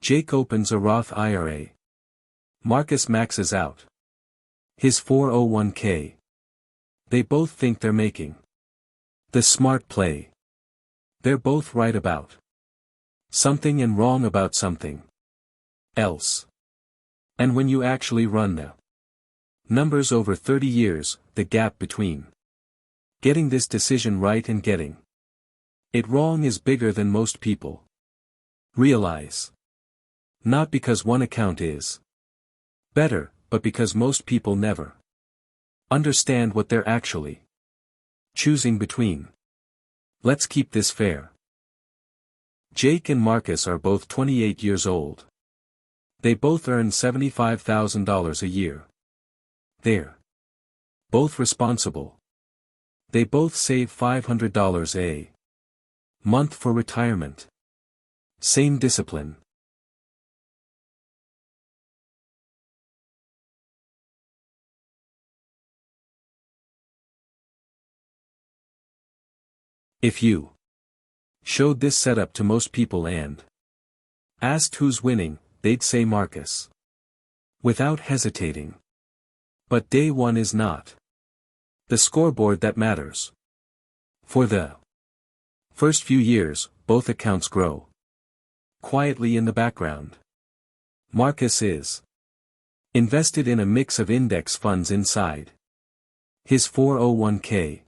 Jake opens a Roth IRA. Marcus maxes out his 401k. They both think they're making the smart play. They're both right about something and wrong about something else. And when you actually run the numbers over 30 years, the gap between getting this decision right and getting it wrong is bigger than most people realize. Not because one account is better, but because most people never understand what they're actually choosing between. Let's keep this fair. Jake and Marcus are both 28 years old. They both earn $75,000 a year. They're both responsible. They both save $500 a month for retirement. Same discipline. If you showed this setup to most people and asked who's winning, they'd say Marcus, without hesitating. But day one is not the scoreboard that matters. For the first few years, both accounts grow quietly in the background. Marcus is invested in a mix of index funds inside his 401k.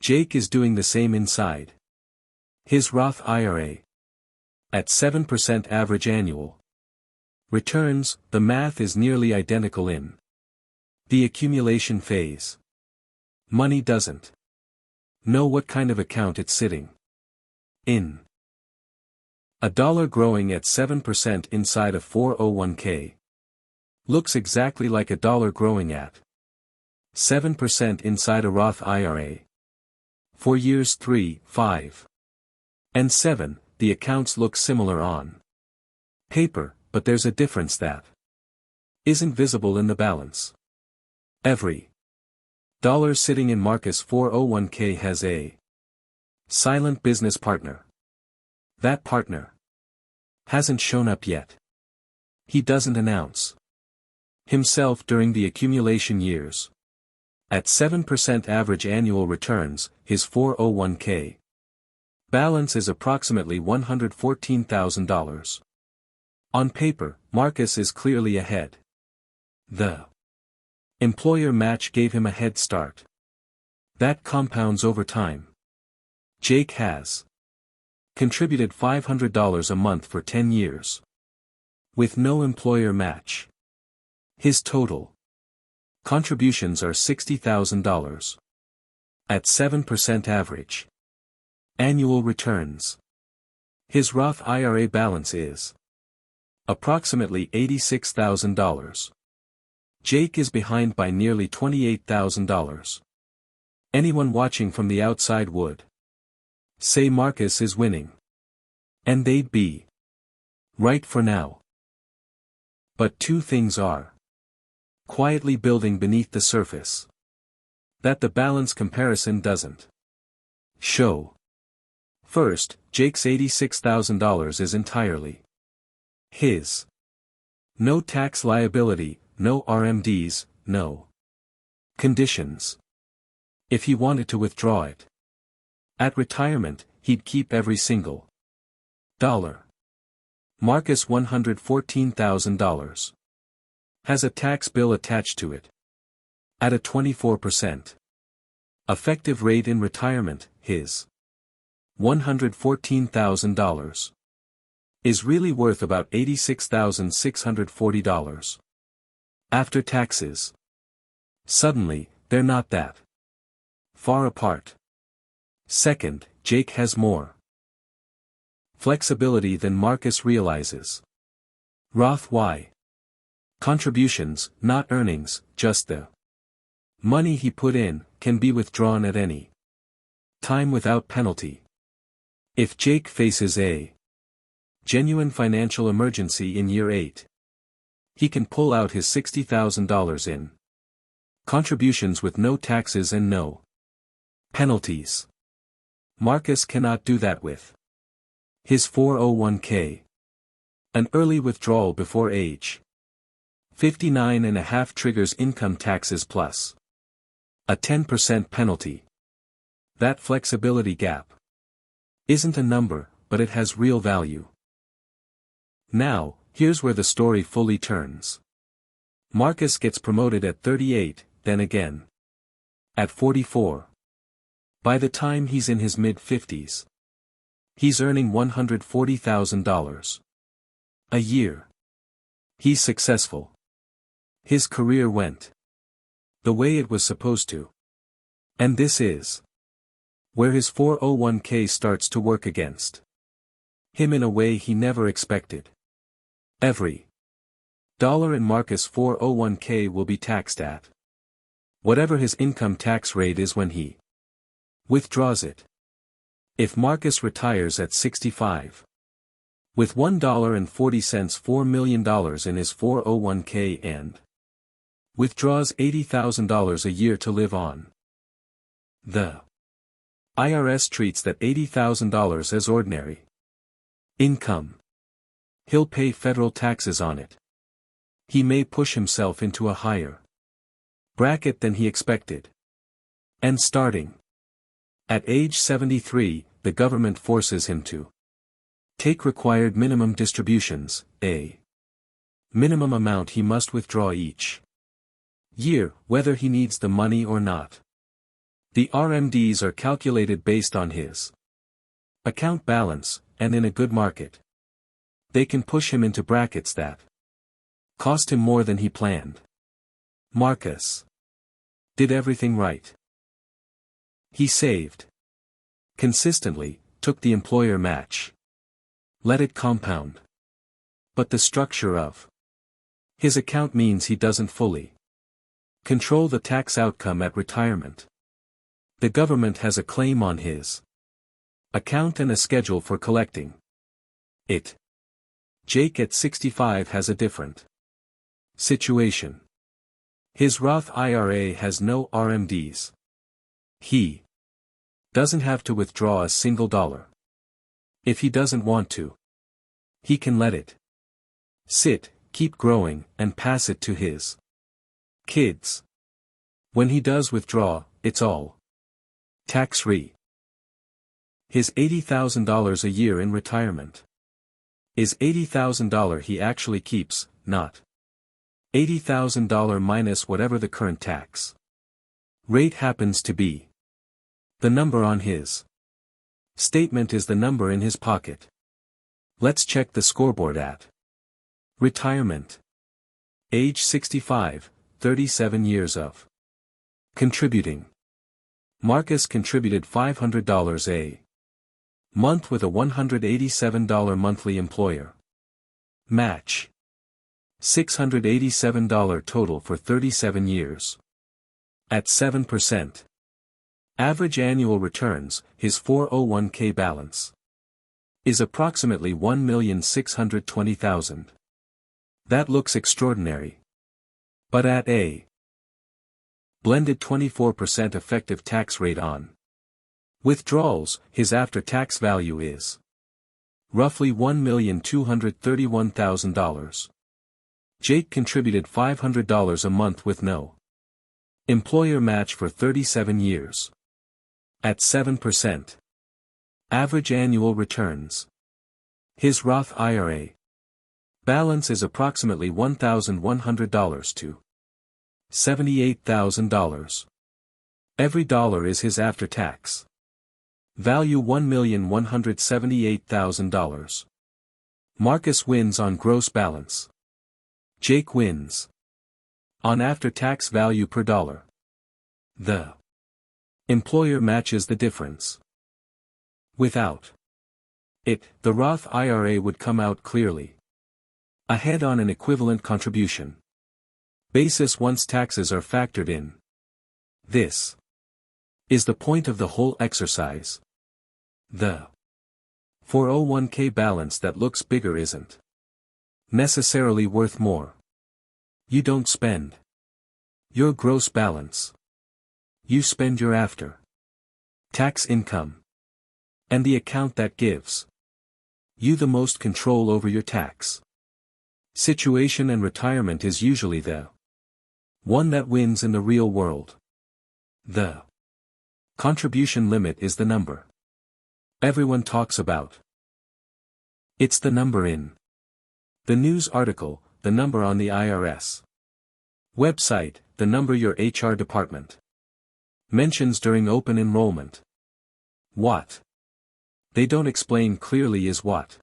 Jake is doing the same inside his Roth IRA. At 7% average annual returns, the math is nearly identical in the accumulation phase. Money doesn't know what kind of account it's sitting in. $1 growing at 7% inside a 401k looks exactly like $1 growing at 7% inside a Roth IRA. For years 3, 5, and 7, the accounts look similar on paper, but there's a difference that isn't visible in the balance. Every dollar sitting in Marcus' 401k has a silent business partner. That partner hasn't shown up yet. He doesn't announce himself during the accumulation years. At 7% average annual returns, his 401k balance is approximately $114,000. On paper, Marcus is clearly ahead. The employer match gave him a head start. That compounds over time. Jake has contributed $500 a month for 10 years. With no employer match, his total contributions are $60,000. At 7% average annual returns, his Roth IRA balance is approximately $86,000. Jake is behind by nearly $28,000. Anyone watching from the outside would say Marcus is winning. And they'd be right for now. But two things are quietly building beneath the surface that the balance comparison doesn't show. First, Jake's $86,000 is entirely his. No tax liability, no RMDs, no conditions. If he wanted to withdraw it at retirement, he'd keep every single dollar. Marcus' $114,000 has a tax bill attached to it. At a 24% effective rate in retirement, his $114,000 is really worth about $86,640 after taxes. Suddenly, they're not that far apart. Second, Jake has more flexibility than Marcus realizes. Roth Y contributions, not earnings, just the money he put in, can be withdrawn at any time without penalty. If Jake faces a genuine financial emergency in year 8, he can pull out his $60,000 in contributions with no taxes and no penalties. Marcus cannot do that with his 401k. An early withdrawal before age 59.5 triggers income taxes plus a 10% penalty. That flexibility gap isn't a number, but it has real value. Now, here's where the story fully turns. Marcus gets promoted at 38, then again at 44. By the time he's in his mid-50s, he's earning $140,000 a year. He's successful. His career went the way it was supposed to. And this is where his 401k starts to work against him in a way he never expected. Every dollar in Marcus' 401k will be taxed at whatever his income tax rate is when he withdraws it. If Marcus retires at 65, with $1.40 $4 million in his 401k and withdraws $80,000 a year to live on, the IRS treats that $80,000 as ordinary income. He'll pay federal taxes on it. He may push himself into a higher bracket than he expected. And starting at age 73, the government forces him to take required minimum distributions, a minimum amount he must withdraw each year, whether he needs the money or not. The RMDs are calculated based on his account balance, and in a good market, they can push him into brackets that cost him more than he planned. Marcus did everything right. He saved consistently, took the employer match, let it compound. But the structure of his account means he doesn't fully control the tax outcome at retirement. The government has a claim on his account and a schedule for collecting it. Jake at 65 has a different situation. His Roth IRA has no RMDs. He doesn't have to withdraw a single dollar. If he doesn't want to, he can let it sit, keep growing, and pass it to his kids. When he does withdraw, it's all tax-free. His $80,000 a year in retirement is $80,000 he actually keeps, not $80,000 minus whatever the current tax rate happens to be. The number on his statement is the number in his pocket. Let's check the scoreboard at retirement. Age 65, 37 years of contributing. Marcus contributed $500 a month with a $187 monthly employer match. $687 total for 37 years. At 7%. Average annual returns, his 401k balance is approximately $1,620,000. That looks extraordinary. But at a blended 24% effective tax rate on withdrawals, his after-tax value is roughly $1,231,000. Jake contributed $500 a month with no employer match for 37 years. At 7%. Average annual returns. His Roth IRA balance is approximately $1,100 to $78,000. Every dollar is his after-tax value $1,178,000. Marcus wins on gross balance. Jake wins on after-tax value per dollar. The employer matches the difference. Without it, the Roth IRA would come out clearly ahead on an equivalent contribution basis once taxes are factored in. This is the point of the whole exercise. The 401k balance that looks bigger isn't necessarily worth more. You don't spend your gross balance. You spend your after-tax income. And the account that gives You the most control over your tax situation, and retirement is usually the one that wins in the real world. The contribution limit is the number everyone talks about. It's the number in the news article, the number on the IRS website, the number your HR department mentions during open enrollment. What they don't explain clearly is what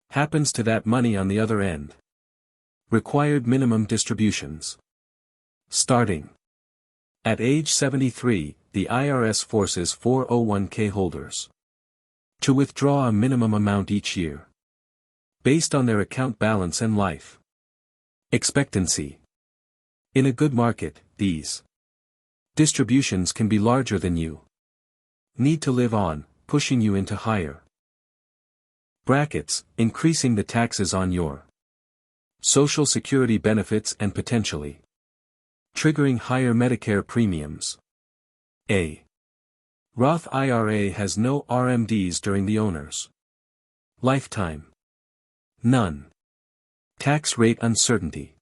happens to that money on the other end. Required minimum distributions. Starting at age 73, the IRS forces 401k holders to withdraw a minimum amount each year, based on their account balance and life expectancy. In a good market, these distributions can be larger than you need to live on, pushing you into higher brackets, increasing the taxes on your Social Security benefits and potentially triggering higher Medicare premiums. A Roth IRA has no RMDs during the owner's lifetime. None. Tax rate uncertainty.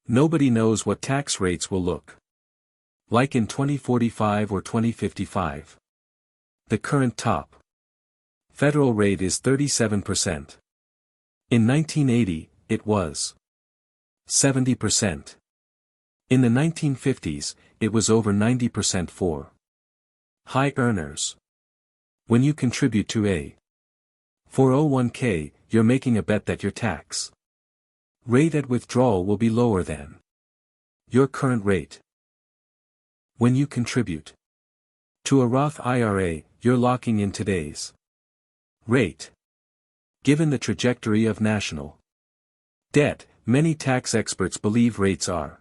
Nobody knows what tax rates will look like in 2045 or 2055. The current top federal rate is 37%. In 1980, it was 70%. In the 1950s, it was over 90% for high earners. When you contribute to a 401k, you're making a bet that your tax rate at withdrawal will be lower than your current rate. When you contribute to a Roth IRA, you're locking in today's rate. Given the trajectory of national debt, many tax experts believe rates are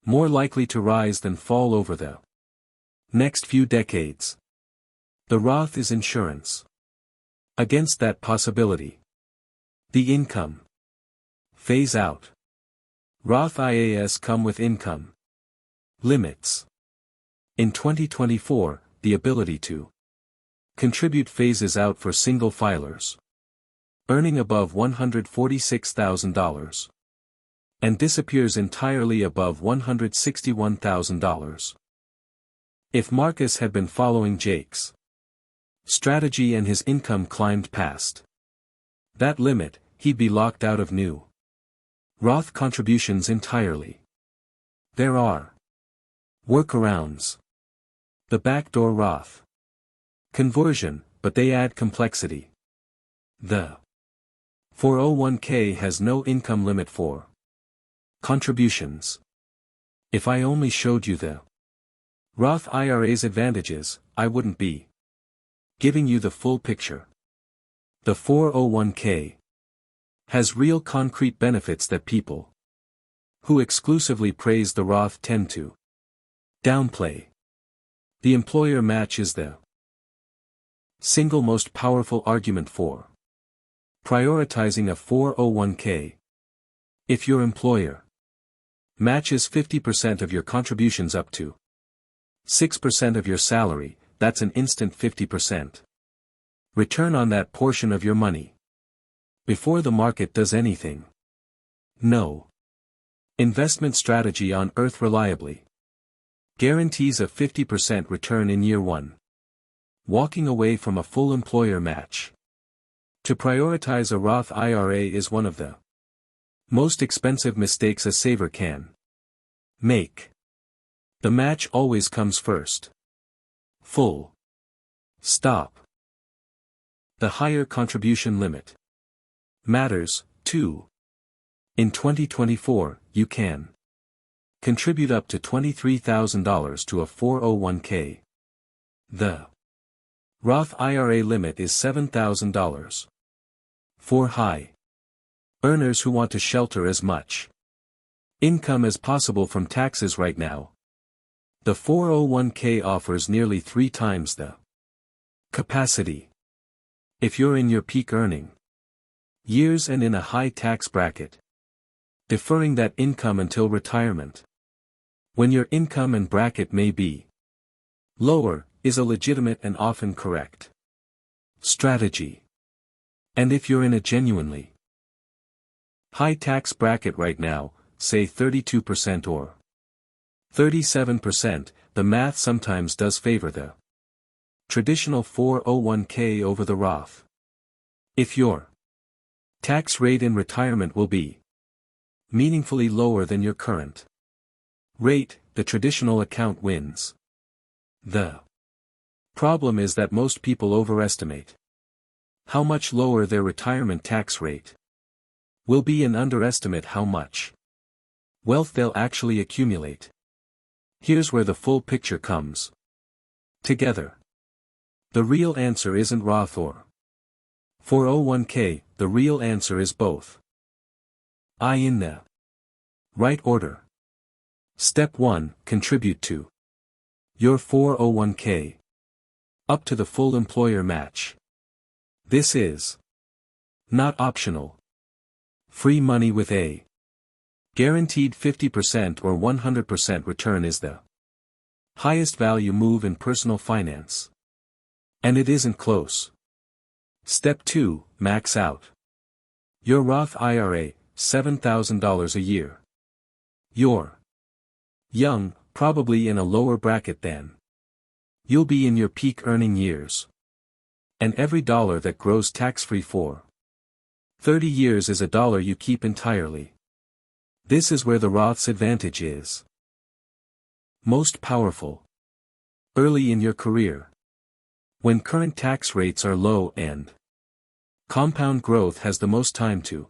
more likely to rise than fall over the next few decades. The Roth is insurance against that possibility. The income phase out. Roth IRAs come with income limits. In 2024, the ability to contribute phases out for single filers earning above $146,000 and disappears entirely above $161,000. If Marcus had been following Jake's strategy and his income climbed past that limit, he'd be locked out of new Roth contributions entirely. There are workarounds. The backdoor Roth conversion, but they add complexity. The 401k has no income limit for contributions. If I only showed you the Roth IRA's advantages, I wouldn't be giving you the full picture. The 401k has real concrete benefits that people who exclusively praise the Roth tend to downplay. The employer match is the single most powerful argument for prioritizing a 401k. If your employer matches 50% of your contributions up to 6% of your salary, that's an instant 50% return on that portion of your money before the market does anything. No investment strategy on earth reliably guarantees a 50% return in year one. Walking away from a full employer match to prioritize a Roth IRA is one of the most expensive mistakes a saver can make. The match always comes first. Full stop. The higher contribution limit matters, too. In 2024, you can contribute up to $23,000 to a 401k. The Roth IRA limit is $7,000. For high earners who want to shelter as much income as possible from taxes right now, the 401k offers nearly 3 times the capacity. If you're in your peak earning years and in a high tax bracket, deferring that income until retirement, when your income and bracket may be lower, is a legitimate and often correct strategy. And if you're in a genuinely high tax bracket right now, say 32% or 37%, the math sometimes does favor the traditional 401k over the Roth. If your tax rate in retirement will be meaningfully lower than your current rate, the traditional account wins. The problem is that most people overestimate how much lower their retirement tax rate will be and underestimate how much wealth they'll actually accumulate. Here's where the full picture comes together. The real answer isn't Roth or 401k, the real answer is both. In the right order. Step 1, contribute to your 401k. Up to the full employer match. This is not optional. Free money with a guaranteed 50% or 100% return is the highest value move in personal finance. And it isn't close. Step 2, max out your Roth IRA, $7,000 a year. You're young, probably in a lower bracket than you'll be in your peak earning years. And every dollar that grows tax-free for 30 years is a dollar you keep entirely. This is where the Roth's advantage is most powerful. Early in your career, when current tax rates are low and compound growth has the most time to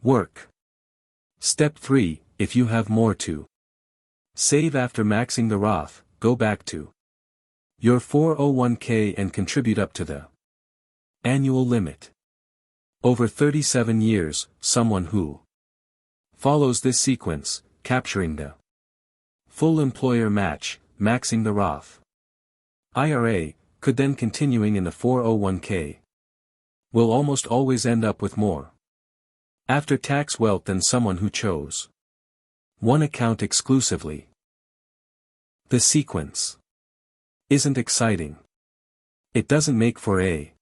work. Step 3, if you have more to save after maxing the Roth, go back to your 401k and contribute up to the annual limit. Over 37 years, someone who follows this sequence, capturing the full employer match, maxing the Roth IRA, could then continuing in the 401k, will almost always end up with more after-tax wealth than someone who chose one account exclusively. The sequence isn't exciting. It doesn't make for a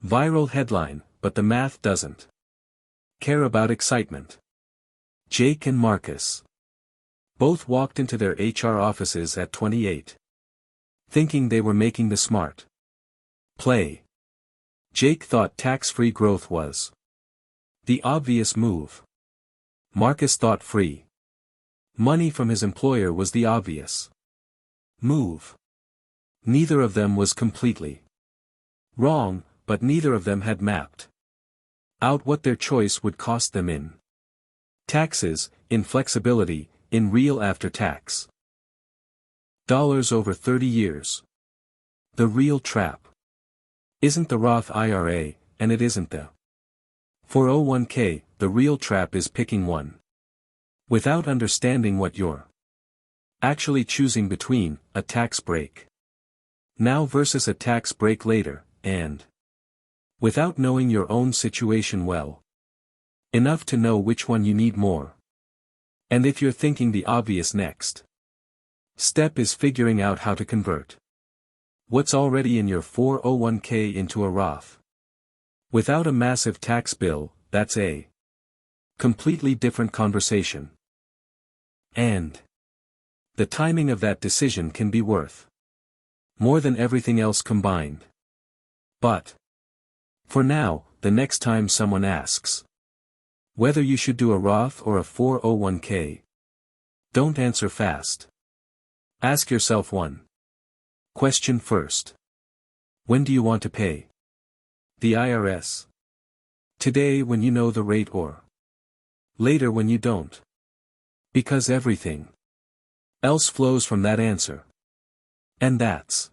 viral headline, but the math doesn't care about excitement. Jake and Marcus both walked into their HR offices at 28, thinking they were making the smart play. Jake thought tax-free growth was the obvious move. Marcus thought free money from his employer was the obvious move. Neither of them was completely wrong, but neither of them had mapped out what their choice would cost them in taxes, in flexibility, in real after-tax dollars over 30 years. The real trap isn't the Roth IRA, and it isn't the 401k, the real trap is picking one without understanding what you're actually choosing between, a tax break now versus a tax break later, and without knowing your own situation well enough to know which one you need more. And if you're thinking the obvious next step is figuring out how to convert what's already in your 401k into a Roth without a massive tax bill, that's a completely different conversation. And the timing of that decision can be worth more than everything else combined. But for now, the next time someone asks whether you should do a Roth or a 401k, don't answer fast. Ask yourself one question first. When do you want to pay the IRS? Today when you know the rate, or later when you don't? Because everything else flows from that answer. And that's